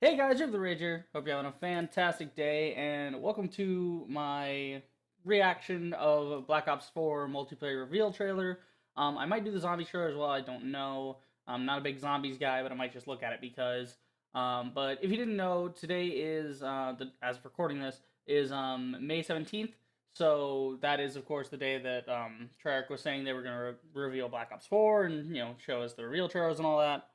Hey guys, you're the Rager. Hope you're having a fantastic day, and welcome to my reaction of Black Ops 4 multiplayer reveal trailer. I might do the zombie trailer as well. I don't know. I'm not a big zombies guy, but I might just look at it because. But if you didn't know, today is as of recording this is May 17th. So that is of course the day that Treyarch was saying they were going to reveal Black Ops 4 and show us the reveal trailers and all that.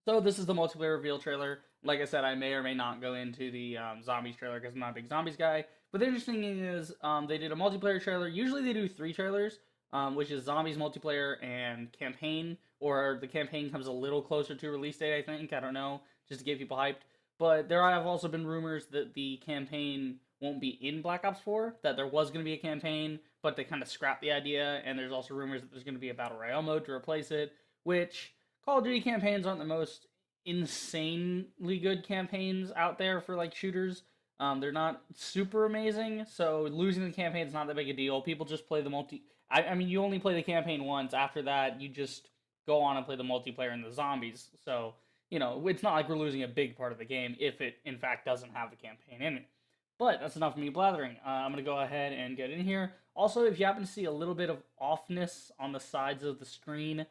So this is the multiplayer reveal trailer. Like I said, I may or may not go into the zombies trailer because I'm not a big zombies guy. But the interesting thing is they did a multiplayer trailer. Usually they do 3 trailers, which is zombies multiplayer and campaign. Or the campaign comes a little closer to release date, I think. I don't know, just to get people hyped. But there have also been rumors that the campaign won't be in Black Ops 4, that there was going to be a campaign, but they kind of scrapped the idea. And there's also rumors that there's going to be a Battle Royale mode to replace it, which Call of Duty campaigns aren't the most insanely good campaigns out there for like shooters. They're not super amazing, so losing the campaign is not that big a deal. People just play the I mean, you only play the campaign once. After that, you just go on and play the multiplayer and the zombies. So it's not like we're losing a big part of the game if it in fact doesn't have the campaign in it. But that's enough of me blathering. I'm gonna go ahead and get in here. Also, if you happen to see a little bit of offness on the sides of the screen,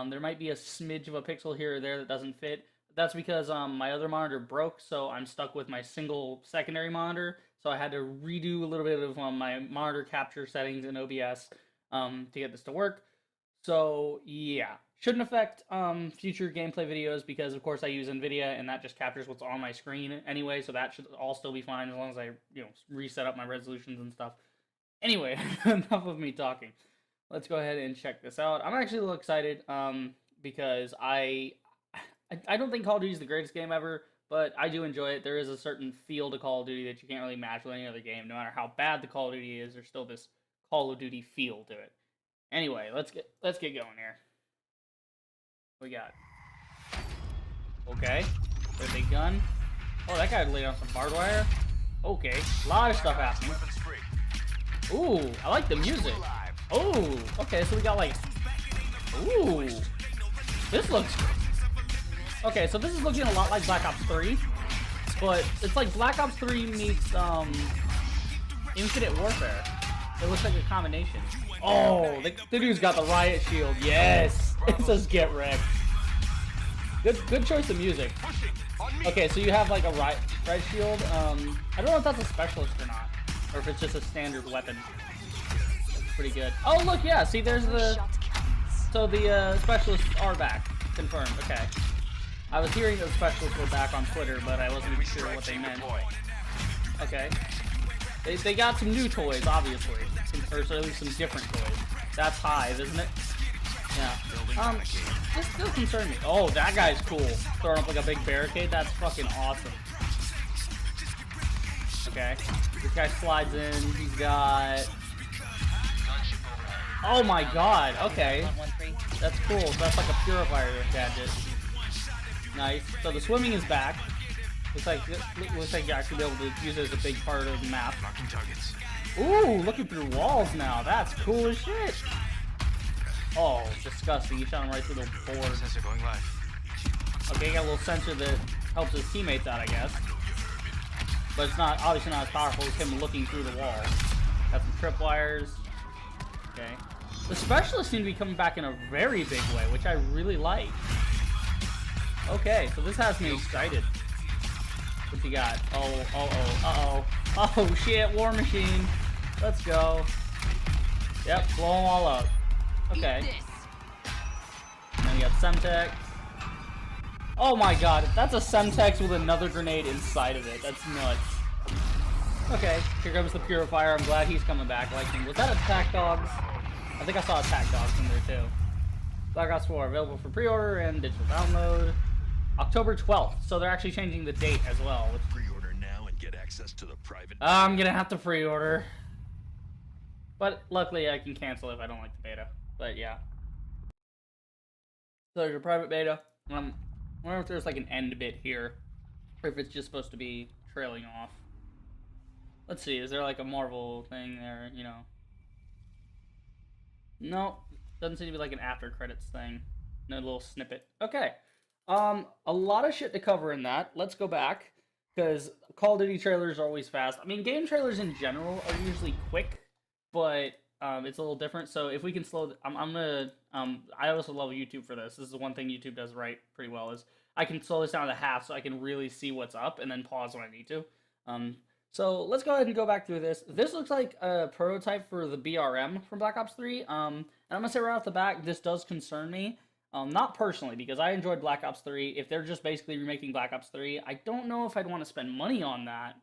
there might be a smidge of a pixel here or there that doesn't fit. That's because my other monitor broke, so I'm stuck with my single secondary monitor. So I had to redo a little bit of my monitor capture settings in OBS to get this to work. So yeah, shouldn't affect future gameplay videos because of course I use NVIDIA and that just captures what's on my screen anyway. So that should all still be fine as long as I reset up my resolutions and stuff. Anyway, enough of me talking. Let's go ahead and check this out. I'm actually a little excited because I don't think Call of Duty is the greatest game ever, but I do enjoy it. There is a certain feel to Call of Duty that you can't really match with any other game. No matter how bad the Call of Duty is, there's still this Call of Duty feel to it. Anyway, let's get going here. What we got? Okay, there's a big gun. Oh, that guy laid on some barbed wire. Okay, a lot of stuff happening. Ooh, I like the music. Oh, okay, so we got like, ooh, this looks, okay, so this is looking a lot like Black Ops 3, but it's like Black Ops 3 meets, Infinite Warfare. It looks like a combination. Oh, the dude's got the riot shield, yes! It says get wrecked. Good choice of music. Okay, so you have like a riot shield, I don't know if that's a specialist or not, or if it's just a standard weapon. Pretty good. Oh look, yeah, see there's the, so the specialists are back, confirmed. Okay, I was hearing that the specialists were back on Twitter, but I wasn't sure what they meant. Okay, they got some new toys, obviously, or at least some different toys. That's Hive, isn't it? Yeah. This does concern me. Oh, that guy's cool, throwing up like a big barricade. That's fucking awesome. Okay, this guy slides in. He's got, oh my god, okay. That's cool. So that's like a Purifier gadget. Nice. So the swimming is back. Looks like you actually be able to use it as a big part of the map. Ooh, looking through walls now. That's cool as shit. Oh, disgusting. He shot him right through the board. Okay, got a little sensor that helps his teammates out, I guess. But it's not, obviously not as powerful as him looking through the wall. Got some tripwires. Okay. The specialists seem to be coming back in a very big way, which I really like. Okay, so this has me excited. What you got? Oh shit, War Machine. Let's go. Yep, blow them all up. Okay. And then we got Semtex. Oh my god, that's a Semtex with another grenade inside of it. That's nuts. Okay, here comes the Purifier. I'm glad he's coming back. Was that Attack Dogs? I think I saw Attack Dogs in there too. Black Ops 4 available for pre-order and digital download. October 12th. So they're actually changing the date as well. Pre-order now and get access to the private. I'm gonna have to pre-order. But luckily I can cancel if I don't like the beta. But yeah. So there's a private beta. I wonder if there's like an end bit here. Or if it's just supposed to be trailing off. Let's see, is there like a Marvel thing there, No, doesn't seem to be like an after credits thing. No little snippet. Okay. A lot of shit to cover in that. Let's go back because Call of Duty trailers are always fast. I mean, game trailers in general are usually quick, but it's a little different. So if we can slow, I'm gonna. I also love YouTube for this. This is the one thing YouTube does right pretty well is I can slow this down to half so I can really see what's up and then pause when I need to. Um, so let's go ahead and go back through this. This looks like a prototype for the BRM from Black Ops 3. And I'm gonna say right off the bat, this does concern me. Not personally, because I enjoyed Black Ops 3. If they're just basically remaking Black Ops 3, I don't know if I'd want to spend money on that,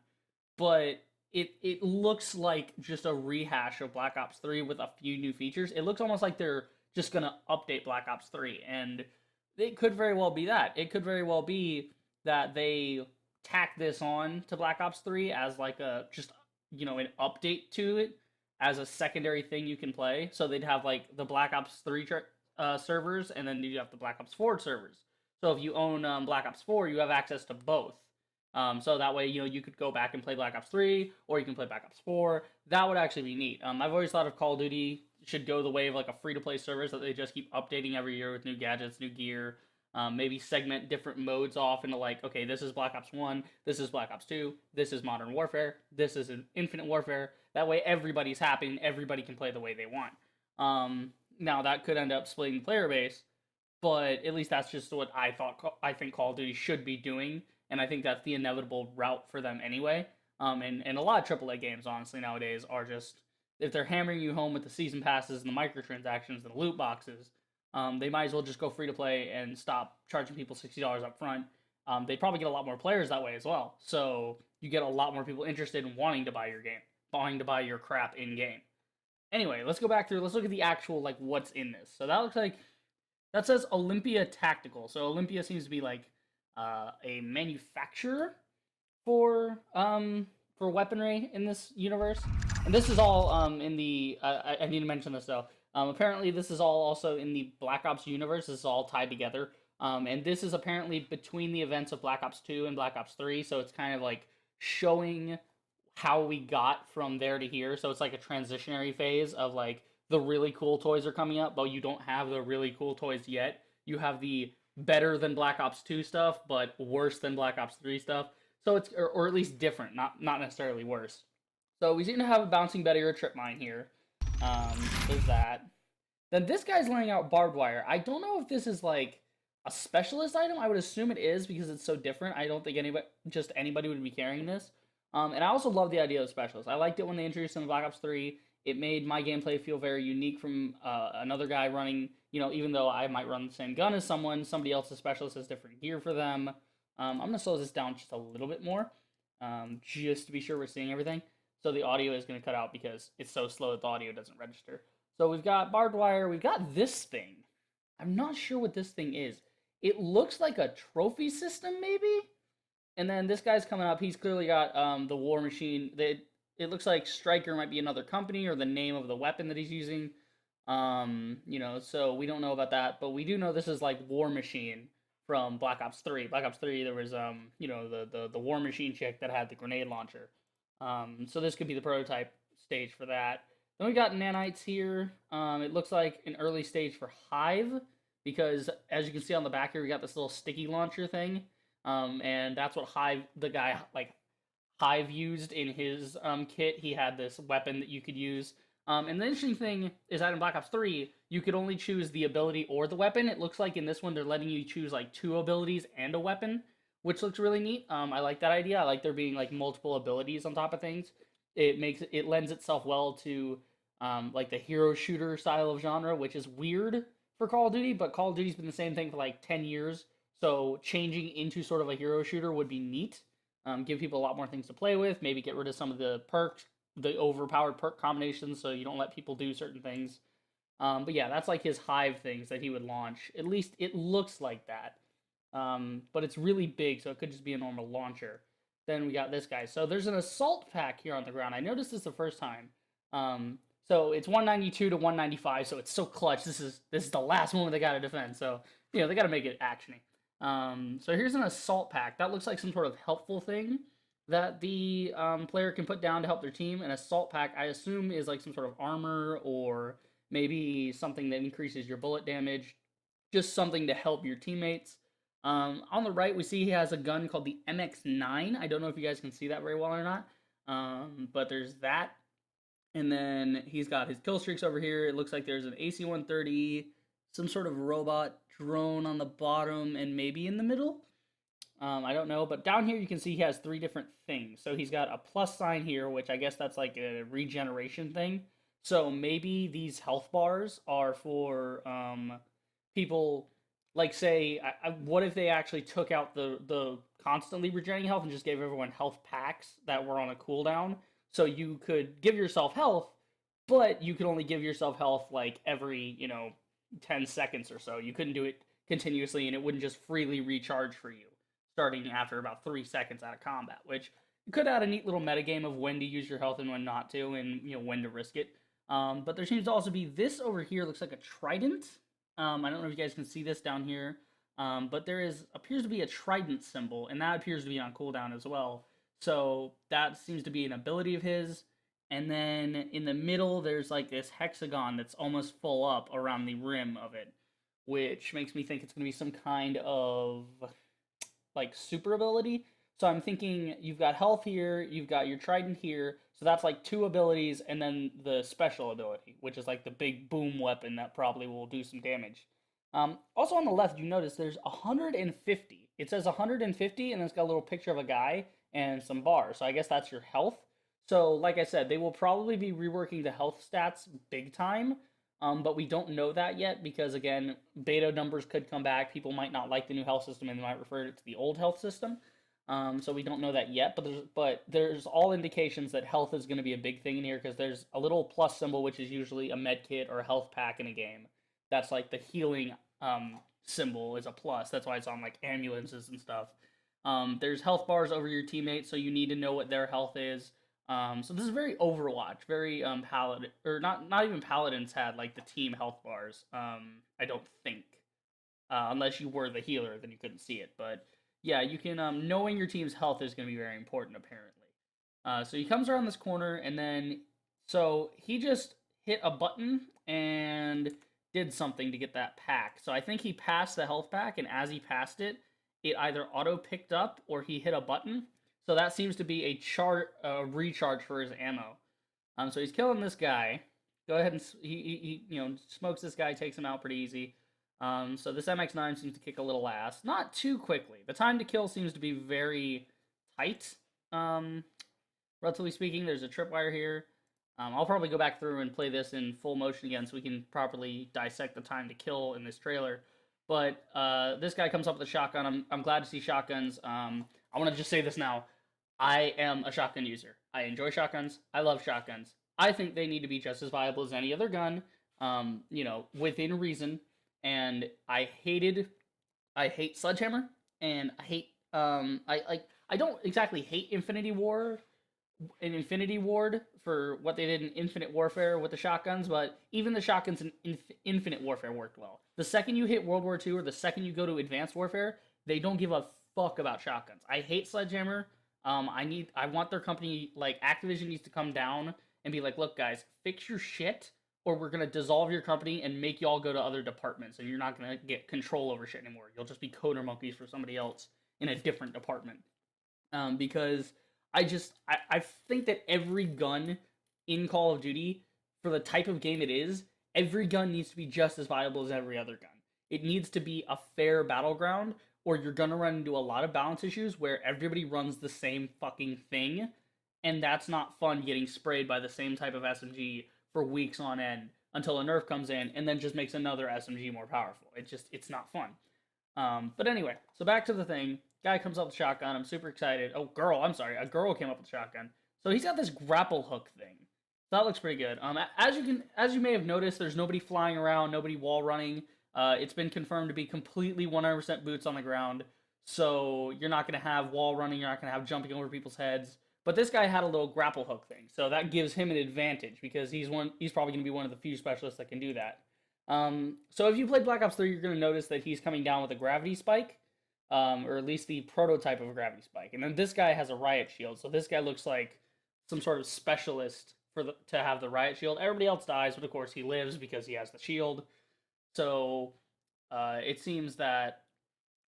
but it looks like just a rehash of Black Ops 3 with a few new features. It looks almost like they're just going to update Black Ops 3, and it could very well be that. It could very well be that they tack this on to Black Ops 3 as like a just, an update to it as a secondary thing you can play. So they'd have like the Black Ops 3 servers, and then you have the Black Ops 4 servers. So if you own Black Ops 4, you have access to both. So that way, you could go back and play Black Ops 3, or you can play Black Ops 4. That would actually be neat. I've always thought of Call of Duty should go the way of like a free-to-play service that they just keep updating every year with new gadgets, new gear. Maybe segment different modes off into like, okay, this is Black Ops 1, this is Black Ops 2, this is Modern Warfare, this is Infinite Warfare. That way everybody's happy and everybody can play the way they want. Now that could end up splitting the player base, but at least that's just what I think Call of Duty should be doing, and I think that's the inevitable route for them anyway. And a lot of AAA games, honestly, nowadays are just if they're hammering you home with the season passes and the microtransactions and the loot boxes, they might as well just go free to play and stop charging people $60 up front. They probably get a lot more players that way as well, so you get a lot more people interested in wanting to buy your game, wanting to buy your crap in game. Anyway, let's go back through. Let's look at the actual like what's in this. So that looks like that says Olympia Tactical. So Olympia seems to be like a manufacturer for weaponry in this universe. And this is all in the. I need to mention this though. Apparently, this is all also in the Black Ops universe. This is all tied together. And this is apparently between the events of Black Ops 2 and Black Ops 3. So it's kind of like showing how we got from there to here. So it's like a transitionary phase of like the really cool toys are coming up, but you don't have the really cool toys yet. You have the better than Black Ops 2 stuff, but worse than Black Ops 3 stuff. So it's or at least different, not necessarily worse. So we seem to have a bouncing Betty or a trip mine here. There's that. Then this guy's laying out barbed wire. I don't know if this is like a specialist item. I would assume it is because it's so different. I don't think anybody would be carrying this. And I also love the idea of specialists. I liked it when they introduced them in Black Ops 3. It made my gameplay feel very unique from another guy running, even though I might run the same gun as somebody else's specialist has different gear for them. I'm going to slow this down just a little bit more, just to be sure we're seeing everything. So the audio is going to cut out because it's so slow that the audio doesn't register. So we've got barbed wire. We've got this thing. I'm not sure what this thing is. It looks like a trophy system, maybe? And then this guy's coming up. He's clearly got the War Machine. It looks like Striker might be another company or the name of the weapon that he's using. So we don't know about that, but we do know this is like War Machine from Black Ops 3. Black Ops 3, there was the War Machine chick that had the grenade launcher. So this could be the prototype stage for that. Then we got nanites here. It looks like an early stage for Hive because as you can see on the back here, we got this little sticky launcher thing. And that's what Hive used in his kit. He had this weapon that you could use. And the interesting thing is that in Black Ops 3, you could only choose the ability or the weapon. It looks like in this one, they're letting you choose like 2 abilities and a weapon, which looks really neat. I like that idea. I like there being like multiple abilities on top of things. It lends itself well to like the hero shooter style of genre, which is weird for Call of Duty, but Call of Duty's been the same thing for like 10 years. So changing into sort of a hero shooter would be neat. Give people a lot more things to play with. Maybe get rid of some of the perks, the overpowered perk combinations, so you don't let people do certain things. But yeah, that's like his Hive things that he would launch. At least it looks like that. But it's really big, so it could just be a normal launcher. Then we got this guy. So there's an assault pack here on the ground. I noticed this the first time. So it's 192 to 195, so it's so clutch. This is the last moment they gotta defend. So they gotta make it actiony. So here's an assault pack. That looks like some sort of helpful thing that the player can put down to help their team. An assault pack, I assume, is like some sort of armor or maybe something that increases your bullet damage. Just something to help your teammates. On the right, we see he has a gun called the MX-9. I don't know if you guys can see that very well or not, but there's that. And then he's got his kill streaks over here. It looks like there's an AC-130, some sort of robot drone on the bottom, and maybe in the middle. I don't know, but down here you can see he has 3 different things. So he's got a plus sign here, which I guess that's like a regeneration thing. So maybe these health bars are for people, like say, what if they actually took out the constantly regenerating health and just gave everyone health packs that were on a cooldown? So you could give yourself health, but you could only give yourself health like every, 10 seconds or so. You couldn't do it continuously, and it wouldn't just freely recharge for you starting after about 3 seconds out of combat, which could add a neat little metagame of when to use your health and when not to, and when to risk it. But there seems to also be this over here, looks like a trident. I don't know if you guys can see this down here, but there appears to be a trident symbol, and that appears to be on cooldown as well. So that seems to be an ability of his. And then in the middle, there's like this hexagon that's almost full up around the rim of it, which makes me think it's going to be some kind of like super ability. So I'm thinking you've got health here, you've got your trident here, so that's like 2 abilities, and then the special ability, which is like the big boom weapon that probably will do some damage. Also on the left, you notice there's 150. It says 150, and it's got a little picture of a guy and some bars. So I guess that's your health. So like I said, they will probably be reworking the health stats big time. But we don't know that yet because, again, beta numbers could come back. People might not like the new health system and they might refer it to the old health system. So we don't know that yet. But there's all indications that health is going to be a big thing in here because there's a little plus symbol, which is usually a med kit or a health pack in a game. That's like the healing symbol is a plus. That's why it's on like ambulances and stuff. There's health bars over your teammates, so you need to know what their health is. So this is very Overwatch, very Paladin, or not even Paladins had like the team health bars. I don't think, unless you were the healer, then you couldn't see it. But yeah, you can knowing your team's health is going to be very important apparently. So he comes around this corner and then so he just hit a button and did something to get that pack. So I think he passed the health pack, and as he passed it, it either auto picked up or he hit a button. So that seems to be a recharge for his ammo. So he's killing this guy. Go ahead and he smokes this guy, takes him out pretty easy. So this MX-9 seems to kick a little ass, not too quickly. The time to kill seems to be very tight. Relatively speaking, there's a tripwire here. I'll probably go back through and play this in full motion again so we can properly dissect the time to kill in this trailer. But this guy comes up with a shotgun. I'm glad to see shotguns. I want to just say this now. I am a shotgun user. I enjoy shotguns. I love shotguns. I think they need to be just as viable as any other gun, within reason. And I hate Sledgehammer, and I hate, I don't exactly hate Infinity Ward for what they did in Infinite Warfare with the shotguns, but even the shotguns in Infinite Warfare worked well. The second you hit World War II or the second you go to Advanced Warfare, they don't give a fuck about shotguns. I hate Sledgehammer. I want their company, like, Activision needs to come down and be like, look, guys, fix your shit, or we're gonna dissolve your company and make y'all go to other departments, and you're not gonna get control over shit anymore. You'll just be coder monkeys for somebody else in a different department. Because I think that every gun in Call of Duty, for the type of game it is, every gun needs to be just as viable as every other gun. It needs to be a fair battleground, or you're gonna run into a lot of balance issues where everybody runs the same fucking thing, and that's not fun getting sprayed by the same type of SMG for weeks on end until a nerf comes in and then just makes another SMG more powerful. It's not fun. But anyway, so back to the thing. Guy comes up with a shotgun. I'm super excited. Oh, girl, I'm sorry. A girl came up with a shotgun. So he's got this grapple hook thing. So that looks pretty good. As you may have noticed, there's nobody flying around, nobody wall running. It's been confirmed to be completely 100% boots on the ground. So you're not going to have wall running, you're not going to have jumping over people's heads. But this guy had a little grapple hook thing, so that gives him an advantage because he's probably going to be one of the few specialists that can do that. So if you played Black Ops 3, you're going to notice that he's coming down with a gravity spike, or at least the prototype of a gravity spike. And then this guy has a riot shield, so this guy looks like some sort of specialist to have the riot shield. Everybody else dies, but of course he lives because he has the shield. So it seems that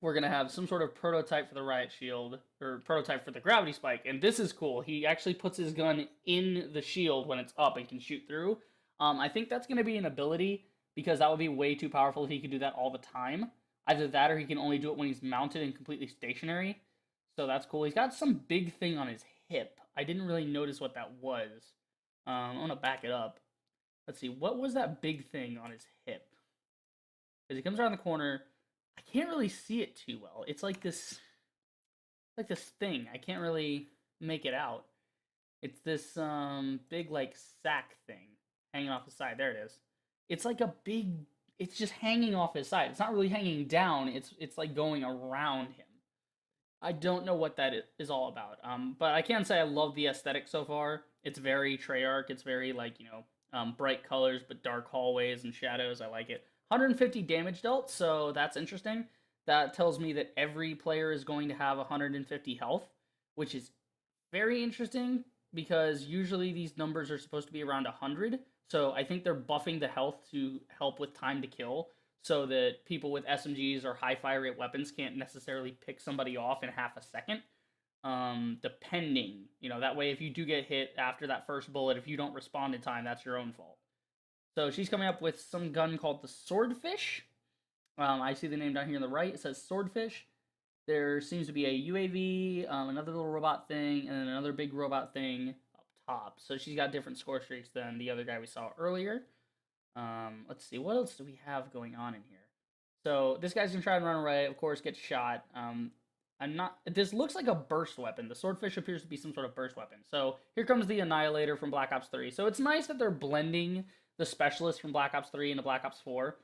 we're gonna have some sort of prototype for the riot shield or prototype for the gravity spike, and this is cool. He actually puts his gun in the shield when it's up and can shoot through. I think that's gonna be an ability because that would be way too powerful if he could do that all the time. Either that or he can only do it when he's mounted and completely stationary. So that's cool. He's got some big thing on his hip. I didn't really notice what that was. I'm gonna back it up. Let's see, what was that big thing on his hip? Because he comes around the corner. I can't really see it too well. It's like this thing. I can't really make it out. It's this big like sack thing hanging off the side. There it is. It's like a big. It's just hanging off his side. It's not really hanging down. It's like going around him. I don't know what that is all about. But I can say I love the aesthetic so far. It's very Treyarch. It's very like bright colors but dark hallways and shadows. I like it. 150 damage dealt, so that's interesting. That tells me that every player is going to have 150 health, which is very interesting because usually these numbers are supposed to be around 100. So I think they're buffing the health to help with time to kill so that people with SMGs or high fire rate weapons can't necessarily pick somebody off in half a second. Depending, that way if you do get hit after that first bullet, if you don't respond in time, that's your own fault. So she's coming up with some gun called the Swordfish. I see the name down here on the right. It says Swordfish. There seems to be a UAV, another little robot thing, and then another big robot thing up top. So she's got different score streaks than the other guy we saw earlier. Let's see, what else do we have going on in here? So this guy's gonna try and run away, of course, gets shot. This looks like a burst weapon. The Swordfish appears to be some sort of burst weapon. So here comes the Annihilator from Black Ops 3. So it's nice that they're blending the Specialist from Black Ops 3 into Black Ops 4.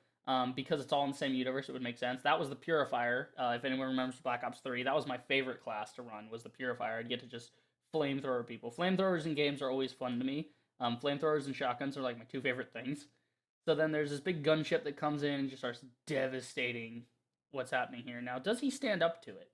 Because it's all in the same universe, it would make sense. That was the Purifier. If anyone remembers Black Ops 3, that was my favorite class to run, was the Purifier. I'd get to just flamethrower people. Flamethrowers in games are always fun to me. Flamethrowers and shotguns are like my two favorite things. So then there's this big gunship that comes in and just starts devastating what's happening here. Now, does he stand up to it?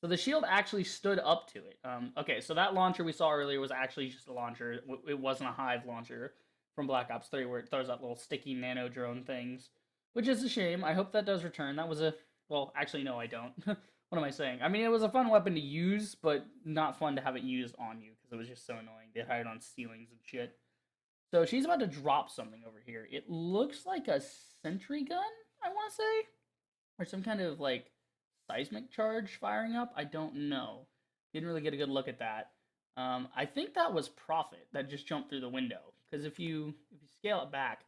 So the shield actually stood up to it. Okay, so that launcher we saw earlier was actually just a launcher. It wasn't a Hive launcher from Black Ops 3 where it throws out little sticky nano drone things, which is a shame. I hope that does return. That was well, actually, no, I don't. What am I saying? I mean, it was a fun weapon to use, but not fun to have it used on you because it was just so annoying. They hide on ceilings and shit. So she's about to drop something over here. It looks like a sentry gun, I want to say, or some kind of like seismic charge firing up. I don't know. Didn't really get a good look at that. I think that was Prophet that just jumped through the window. Because if you scale it back,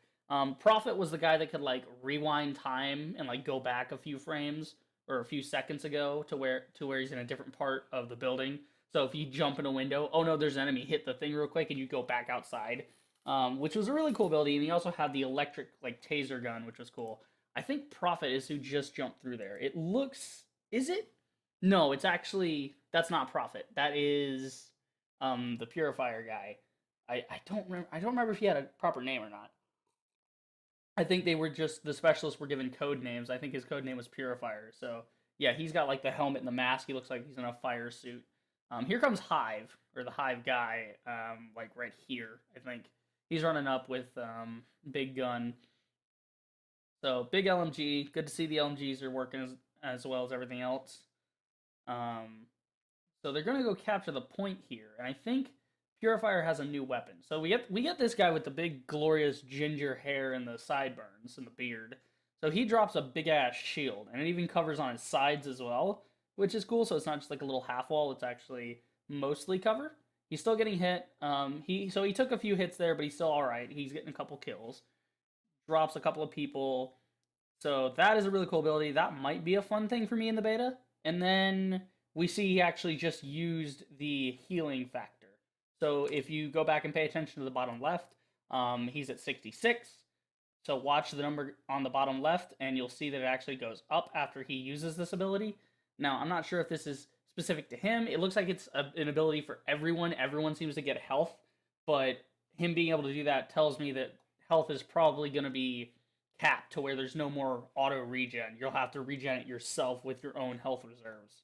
Prophet was the guy that could like rewind time and like go back a few frames or a few seconds ago to where he's in a different part of the building. So if you jump in a window, oh no, there's an enemy, hit the thing real quick and you go back outside, which was a really cool ability. And he also had the electric like taser gun, which was cool. I think Prophet is who just jumped through there. It looks, is it? No, it's actually, that's not Prophet. That is the Purifier guy. I don't remember if he had a proper name or not. I think they were just, the specialists were given code names. I think his code name was Purifier. So yeah, he's got like the helmet and the mask. He looks like he's in a fire suit. Here comes Hive, or the Hive guy, like right here. I think he's running up with big gun. So big LMG. Good to see the LMGs are working as well as everything else. So they're gonna go capture the point here, and I think Purifier has a new weapon. So we get this guy with the big glorious ginger hair and the sideburns and the beard. So he drops a big ass shield, and it even covers on his sides as well, which is cool. So it's not just like a little half wall; it's actually mostly cover. He's still getting hit. He took a few hits there, but he's still all right. He's getting a couple kills. Drops a couple of people. So that is a really cool ability. That might be a fun thing for me in the beta. And then we see he actually just used the healing factor. So if you go back and pay attention to the bottom left, he's at 66. So watch the number on the bottom left, and you'll see that it actually goes up after he uses this ability. Now, I'm not sure if this is specific to him. It looks like it's an ability for everyone. Everyone seems to get health, but him being able to do that tells me that health is probably going to be capped to where there's no more auto regen. You'll have to regen it yourself with your own health reserves.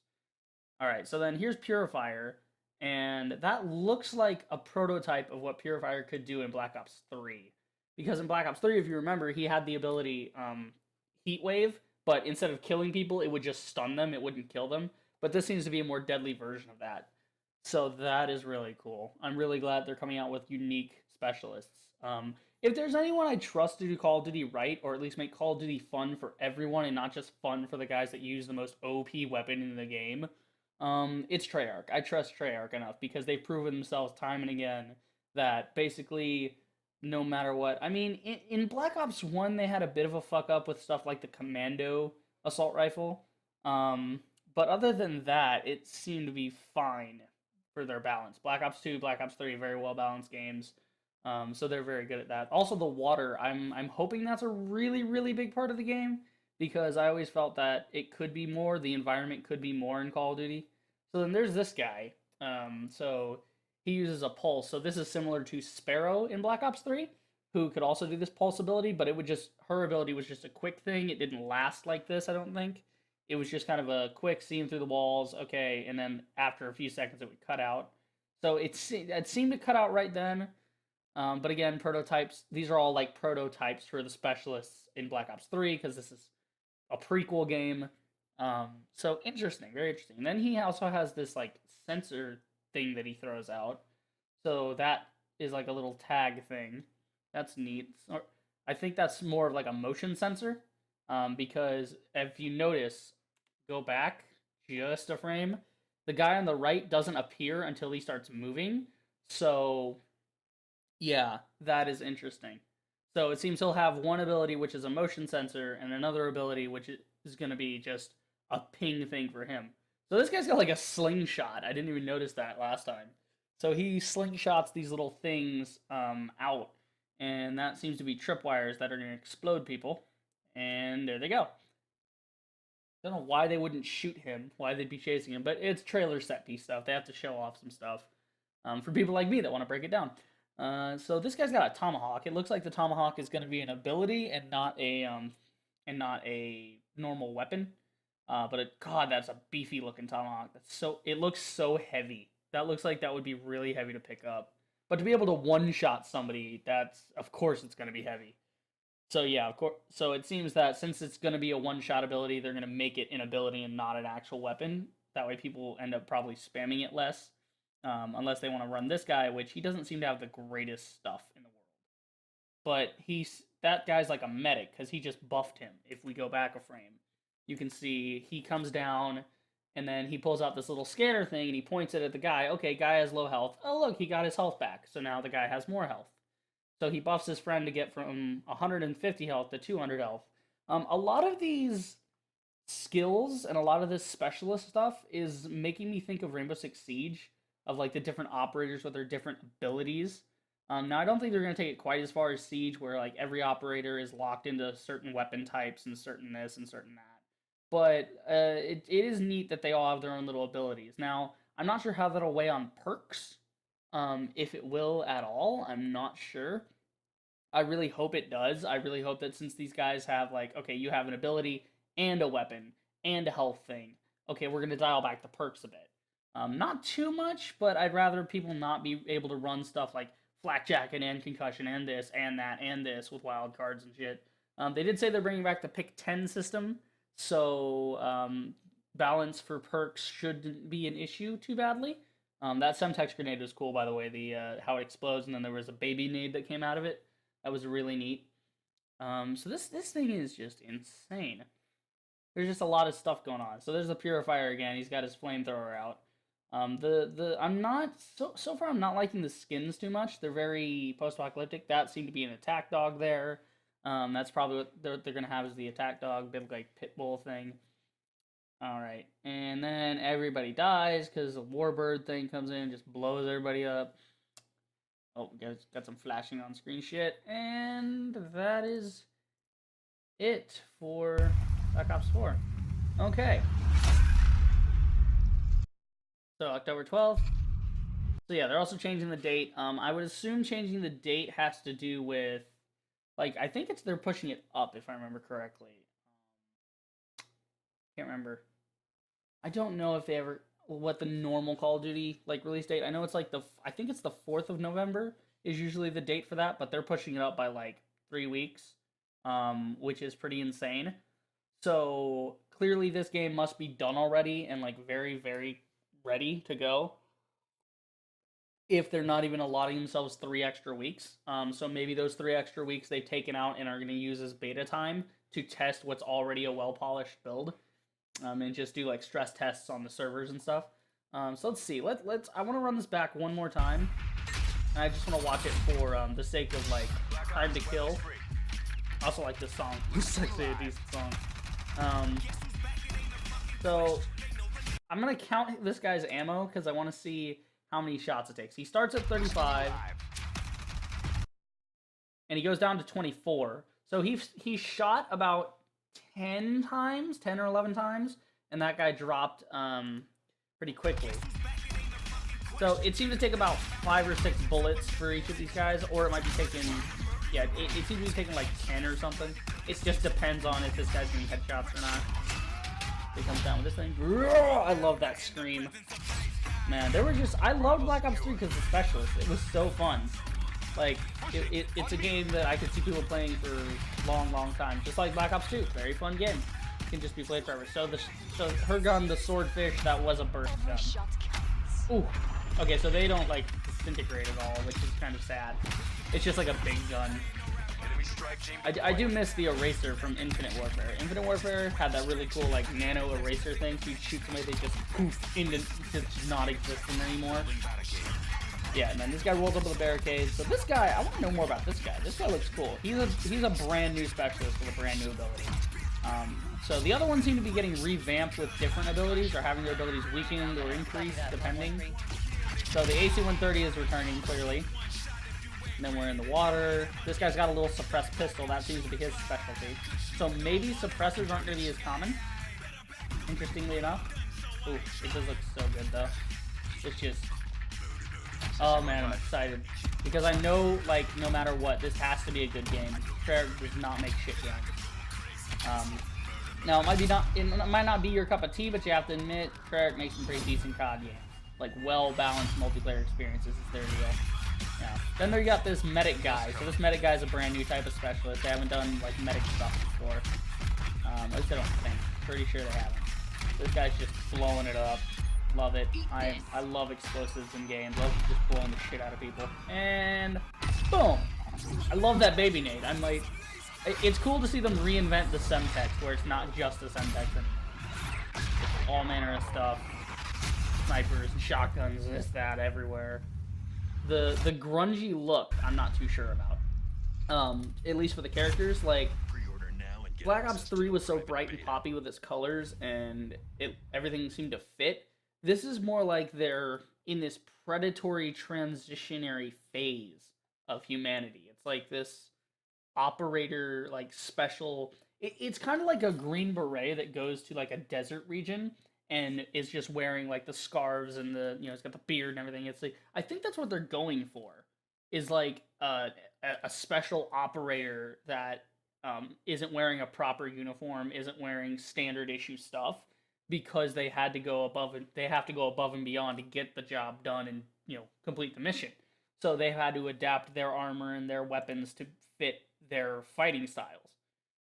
All right, so then here's Purifier, and that looks like a prototype of what Purifier could do in Black Ops 3. Because in Black Ops 3, if you remember, he had the ability Heat Wave, but instead of killing people, it would just stun them. It wouldn't kill them. But this seems to be a more deadly version of that. So that is really cool. I'm really glad they're coming out with unique specialists. If there's anyone I trust to do Call of Duty right, or at least make Call of Duty fun for everyone and not just fun for the guys that use the most OP weapon in the game, it's Treyarch. I trust Treyarch enough because they've proven themselves time and again that basically no matter what. I mean, in Black Ops 1, they had a bit of a fuck up with stuff like the Commando assault rifle. But other than that, it seemed to be fine for their balance. Black Ops 2, Black Ops 3, very well balanced games. So they're very good at that. Also, the water. I'm hoping that's a really, really big part of the game because I always felt that it could be more. The environment could be more in Call of Duty. So then there's this guy. So he uses a pulse. So this is similar to Sparrow in Black Ops 3, who could also do this pulse ability, but it would just, her ability was just a quick thing. It didn't last like this, I don't think. It was just kind of a quick seeing through the walls, okay, and then after a few seconds it would cut out. So it seemed to cut out right then. But again, prototypes, these are all like prototypes for the specialists in Black Ops 3, because this is a prequel game. So interesting, very interesting. And then he also has this like sensor thing that he throws out. So that is like a little tag thing. That's neat. I think that's more of like a motion sensor. Because if you notice, go back just a frame, the guy on the right doesn't appear until he starts moving. So yeah, that is interesting. So it seems he'll have one ability which is a motion sensor and another ability which is going to be just a ping thing for him. So this guy's got like a slingshot. I didn't even notice that last time. So he slingshots these little things out, and that seems to be tripwires that are going to explode people. And there they go. Don't know why they wouldn't shoot him, why they'd be chasing him, but it's trailer set piece stuff. They have to show off some stuff for people like me that want to break it down. So this guy's got a tomahawk. It looks like the tomahawk is going to be an ability and not a normal weapon. But God, that's a beefy looking tomahawk. It looks so heavy. That looks like that would be really heavy to pick up. But to be able to one-shot somebody, of course it's going to be heavy. So yeah, of course. So it seems that since it's going to be a one-shot ability, they're going to make it an ability and not an actual weapon. That way people end up probably spamming it less. Unless they want to run this guy, which he doesn't seem to have the greatest stuff in the world. But that guy's like a medic, because he just buffed him. If we go back a frame, you can see he comes down, and then he pulls out this little scanner thing, and he points it at the guy. Okay, guy has low health. Oh, look, he got his health back. So now the guy has more health. So he buffs his friend to get from 150 health to 200 health. A lot of these skills and a lot of this specialist stuff is making me think of Rainbow Six Siege, of like the different operators with their different abilities. Now, I don't think they're going to take it quite as far as Siege, where like every operator is locked into certain weapon types and certain this and certain that. But it is neat that they all have their own little abilities. Now, I'm not sure how that'll weigh on perks, if it will at all. I'm not sure. I really hope it does. I really hope that since these guys have like, okay, you have an ability and a weapon and a health thing, okay, we're going to dial back the perks a bit. Not too much, but I'd rather people not be able to run stuff like flak jacket and concussion and this and that and this with wild cards and shit. They did say they're bringing back the pick 10 system, so balance for perks shouldn't be an issue too badly. That Semtex grenade was cool, by the way, the how it explodes, and then there was a baby nade that came out of it. That was really neat. So this thing is just insane. There's just a lot of stuff going on. So there's the Purifier again. He's got his flamethrower out. I'm not so far. I'm not liking the skins too much. They're very post-apocalyptic. That seemed to be an attack dog there. That's probably what they're gonna have as the attack dog, big like pit bull thing. All right, and then everybody dies because the warbird thing comes in and just blows everybody up. Oh, got some flashing on screen shit, and that is it for Black Ops 4. Okay. So October 12th. So yeah, they're also changing the date. I would assume changing the date has to do with, like, I think they're pushing it up if I remember correctly. Can't remember. I don't know if they ever what the normal Call of Duty like release date. I know it's like I think it's the 4th of November is usually the date for that, but they're pushing it up by like 3 weeks, which is pretty insane. So clearly this game must be done already and like very, very ready to go if they're not even allotting themselves 3 extra weeks. So maybe those 3 extra weeks they've taken out and are going to use as beta time to test what's already a well-polished build, and just do like stress tests on the servers and stuff. So let's see. Let's. I want to run this back one more time. And I just want to watch it for the sake of like time to kill. I also like this song. It's actually a decent song. So I'm gonna count this guy's ammo because I want to see how many shots it takes. He starts at 35, and he goes down to 24. So he shot about 10 times, 10 or 11 times, and that guy dropped pretty quickly. So it seems to take about 5 or 6 bullets for each of these guys, or it might be taking, yeah, it seems to be taking like 10 or something. It just depends on if this guy's getting headshots or not. He comes down with this thing. I love that scream. Man, I loved Black Ops 3 because of the specialist. It was so fun. Like, it's a game that I could see people playing for long, long time. Just like Black Ops 2. Very fun game. Can just be played forever. So her gun, the Swordfish, that was a burst gun. Ooh. Okay, so they don't like disintegrate at all, which is kind of sad. It's just like a big gun. I do miss the eraser from Infinite Warfare. Infinite Warfare had that really cool like nano eraser thing. So you shoot somebody, they just poof into just not existing anymore. Yeah, and then this guy rolls up with a barricade. So this guy, I want to know more about this guy. This guy looks cool. He's a brand new specialist with a brand new ability. So the other ones seem to be getting revamped with different abilities or having their abilities weakened or increased depending. So the AC-130 is returning clearly. And then we're in the water. This guy's got a little suppressed pistol. That seems to be his specialty. So maybe suppressors aren't going to be as common. Interestingly enough. Ooh, it does look so good though. It's just... Oh man, I'm excited. Because I know, like, no matter what, this has to be a good game. Treyarch does not make shit games. Now, it might not be your cup of tea, but you have to admit, Treyarch makes some pretty decent COD games. Like, well-balanced multiplayer experiences is their deal. Yeah. Then there you got this medic guy. So this medic guy is a brand new type of specialist. They haven't done, like, medic stuff before. At least I don't think. Pretty sure they haven't. This guy's just blowing it up. Love it. I love explosives in games. Love just blowing the shit out of people. And boom! I love that baby nade. I'm like, it's cool to see them reinvent the Semtex where it's not just a Semtex anymore. It's all manner of stuff. Snipers and shotguns, this, that, everywhere. The grungy look, I'm not too sure about. At least for the characters, like, Black Ops 3 was so bright and poppy with its colors, and everything seemed to fit. This is more like they're in this predatory transitionary phase of humanity. It's like this operator, like, special... It's kind of like a Green Beret that goes to, like, a desert region and is just wearing, like, the scarves and the, you know, it's got the beard and everything. It's like, I think that's what they're going for, is, like, a special operator that isn't wearing a proper uniform, isn't wearing standard issue stuff, because they have to go above and beyond to get the job done and, you know, complete the mission. So they had to adapt their armor and their weapons to fit their fighting styles.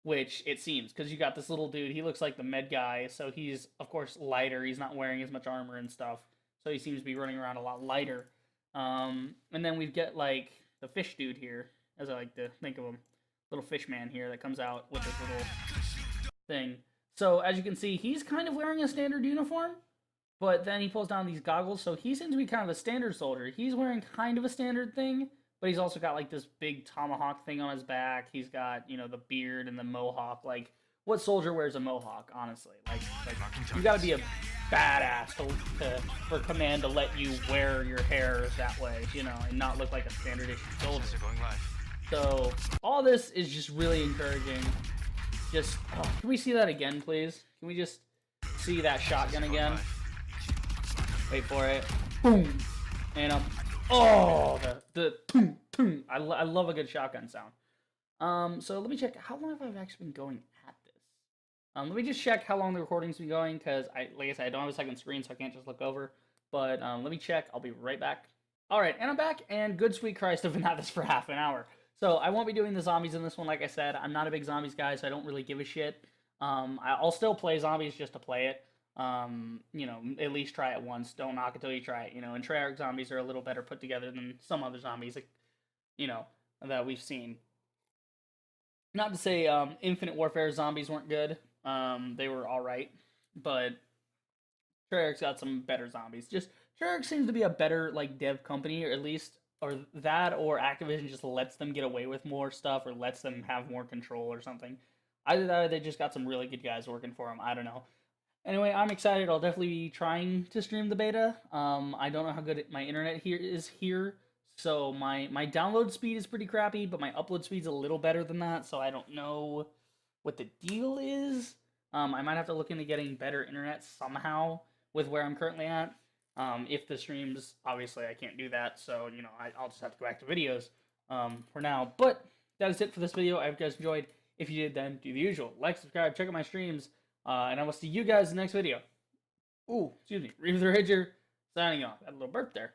Which it seems, because you got this little dude, he looks like the med guy, so he's, of course, lighter. He's not wearing as much armor and stuff, so he seems to be running around a lot lighter. And then we've got, like, the fish dude here, as I like to think of him. Little fish man here that comes out with this little thing. So, as you can see, he's kind of wearing a standard uniform, but then he pulls down these goggles, so he seems to be kind of a standard soldier. He's wearing kind of a standard thing, but he's also got, like, this big tomahawk thing on his back. He's got, you know, the beard and the mohawk. Like, what soldier wears a mohawk, honestly? Like you gotta be a badass for command to let you wear your hair that way, you know, and not look like a standard issue soldier. So, all this is just really encouraging. Just, can we see that again, please? Can we just see that shotgun again? Wait for it. Boom! And the boom, boom. I love a good shotgun sound. So let me check. How long have I actually been going at this? Let me just check how long the recording's been going, because, like I said, I don't have a second screen, so I can't just look over. But let me check. I'll be right back. Alright, and I'm back, and good sweet Christ, I've been at this for half an hour. So I won't be doing the zombies in this one, like I said. I'm not a big zombies guy, so I don't really give a shit. I'll still play zombies just to play it. At least try it once. Don't knock it till you try it. And Treyarch zombies are a little better put together than some other zombies, like, that we've seen. Not to say Infinite Warfare zombies weren't good. They were all right, but Treyarch's got some better zombies. Just Treyarch seems to be a better like dev company, or at least or that, or Activision just lets them get away with more stuff, or lets them have more control, or something. Either that, or they just got some really good guys working for them. I don't know. Anyway, I'm excited. I'll definitely be trying to stream the beta. I don't know how good my internet here is here, so my download speed is pretty crappy, but my upload speed's a little better than that. So I don't know what the deal is. I might have to look into getting better internet somehow with where I'm currently at. If the streams, obviously I can't do that, so I'll just have to go back to videos for now. But that is it for this video. I hope you guys enjoyed. If you did, then do the usual: like, subscribe, check out my streams, and I will see you guys in the next video. Ooh, excuse me, Reaver the Rager signing off. Had a little burp there.